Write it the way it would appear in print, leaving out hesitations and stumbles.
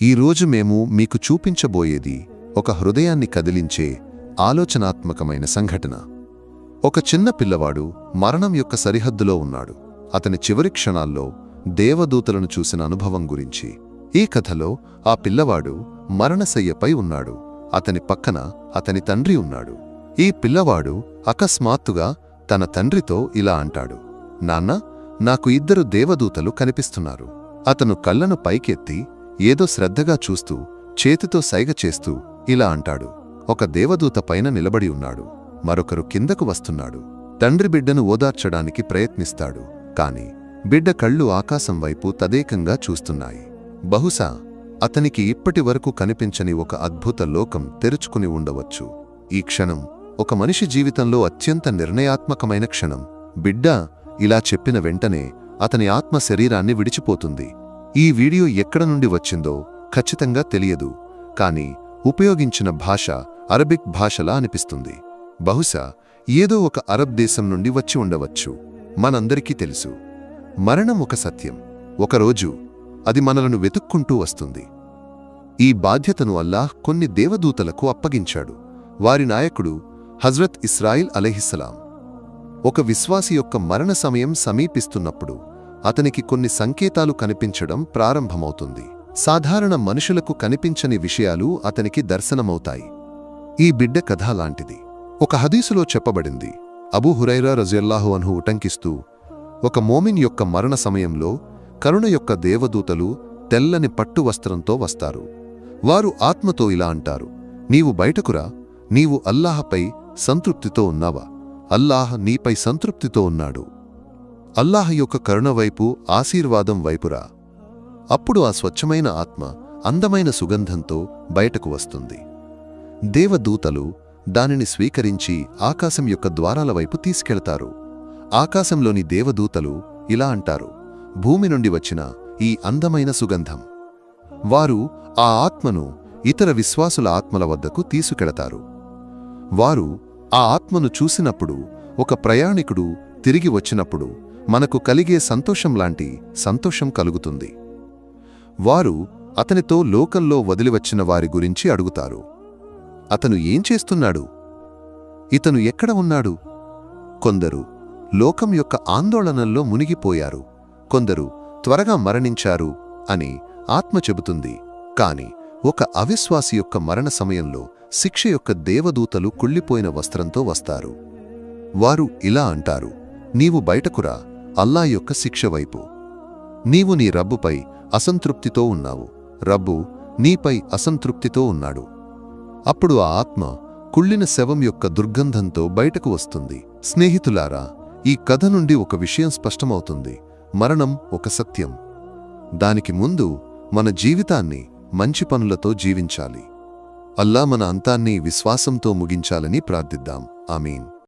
ఈరోజు మేము మీకు చూపించబోయేది ఒక హృదయాన్ని కదిలించే ఆలోచనాత్మకమైన సంఘటన. ఒక చిన్న పిల్లవాడు మరణం యొక్క సరిహద్దులో ఉన్నాడు. అతని చివరి క్షణాల్లో దేవదూతలను చూసిన అనుభవం గురించి. ఈ కథలో ఆ పిల్లవాడు మరణశయ్యపై ఉన్నాడు. అతని పక్కన అతని తండ్రి ఉన్నాడు. ఈ పిల్లవాడు అకస్మాత్తుగా తన తండ్రితో ఇలా అంటాడు, నాన్నా, నాకు 2 దేవదూతలు కనిపిస్తున్నారు. అతను కళ్ళను పైకెత్తి ఏదో శ్రద్ధగా చూస్తూ చేతితో సైగ చేస్తూ ఇలా అంటాడు, ఒక దేవదూత పైన నిలబడి ఉన్నాడు, మరొకరు కిందకు వస్తున్నాడు. తండ్రి బిడ్డను ఓదార్చడానికి ప్రయత్నిస్తాడు. కాని బిడ్డ కళ్ళు ఆకాశం వైపు తదేకంగా చూస్తున్నాయి. బహుశా అతనికి ఇప్పటివరకు కనిపించని ఒక అద్భుత లోకం తెరుచుకుని ఉండవచ్చు. ఈ క్షణం ఒక మనిషి జీవితంలో అత్యంత నిర్ణయాత్మకమైన క్షణం. బిడ్డ ఇలా చెప్పిన వెంటనే అతని ఆత్మ శరీరాన్ని విడిచిపోతుంది. ఈ వీడియో ఎక్కడ నుండి వచ్చిందో ఖచ్చితంగా తెలియదు, కాని ఉపయోగించిన భాష అరబిక్ భాషలా అనిపిస్తుంది. బహుశా ఏదో ఒక అరబ్ దేశం నుండి వచ్చి ఉండవచ్చు. మనందరికీ తెలుసు, మరణం ఒక సత్యం. ఒకరోజు అది మనలను వెతుక్కుంటూ వస్తుంది. ఈ బాధ్యతను అల్లాహ్ కొన్ని దేవదూతలకు అప్పగించాడు. వారి నాయకుడు హజ్రత్ ఇస్రాయిల్ అలైహిస్సలాం. ఒక విశ్వాసి యొక్క మరణ సమయం సమీపిస్తున్నప్పుడు అతనికి కొన్ని సంకేతాలు కనిపించడం ప్రారంభమవుతుంది. సాధారణ మనుషులకు కనిపించని విషయాలు అతనికి దర్శనమవుతాయి. ఈ బిడ్డ కథ లాంటిది. ఒక హదీసులో చెప్పబడింది, అబూ హురైరా రజియల్లాహు అన్హు ఉటంకిస్తూ, ఒక మోమిన్ యొక్క మరణ సమయంలో కరుణ యొక్క దేవదూతలు తెల్లని పట్టు వస్త్రంతో వస్తారు. వారు ఆత్మతో ఇలా అంటారు, నీవు బయటకురా, నీవు అల్లాహపై సంతృప్తితో ఉన్నావా? అల్లాహ్ నీపై సంతృప్తితో ఉన్నాడు. అల్లాహ్ యొక్క కరుణ వైపు, ఆశీర్వాదం వైపురా. అప్పుడు ఆ స్వచ్ఛమైన ఆత్మ అందమైన సుగంధంతో బయటకు వస్తుంది. దేవదూతలు దానిని స్వీకరించి ఆకాశం యొక్క ద్వారాల వైపు తీసుకెళ్తారు. ఆకాశంలోని దేవదూతలు ఇలా అంటారు, భూమి నుండి వచ్చిన ఈ అందమైన సుగంధం. వారు ఆ ఆత్మను ఇతర విశ్వాసుల ఆత్మల వద్దకు తీసుకెళతారు. వారు ఆ ఆత్మను చూసినప్పుడు, ఒక ప్రయాణికుడు తిరిగి వచ్చినప్పుడు మనకు కలిగే సంతోషంలాంటి సంతోషం కలుగుతుంది. వారు అతనితో లోకంలో వదిలివచ్చిన వారి గురించి అడుగుతారు. అతను ఏం చేస్తున్నాడు? ఇతను ఎక్కడ ఉన్నాడు? కొందరు లోకం యొక్క ఆందోళనల్లో మునిగిపోయారు, కొందరు త్వరగా మరణించారు అని ఆత్మ చెబుతుంది. కాని ఒక అవిశ్వాసి యొక్క మరణ సమయంలో శిక్ష యొక్క దేవదూతలు కుళ్ళిపోయిన వస్త్రంతో వస్తారు. వారు ఇలా అంటారు, నీవు బయటకురా, అల్లా యొక్క శిక్ష వైపు. నీవు నీ రబ్బుపై అసంతృప్తితో ఉన్నావు, రబ్బు నీపై అసంతృప్తితో ఉన్నాడు. అప్పుడు ఆ ఆత్మ కుళ్ళిన శవం యొక్క దుర్గంధంతో బయటకు వస్తుంది. స్నేహితులారా, ఈ కథ నుండి ఒక విషయం స్పష్టమవుతుంది, మరణం ఒక సత్యం. దానికి ముందు మన జీవితాన్ని మంచి పనులతో జీవించాలి. అల్లా మన అంతాన్ని విశ్వాసంతో ముగించాలని ప్రార్థిద్దాం. ఆమీన్.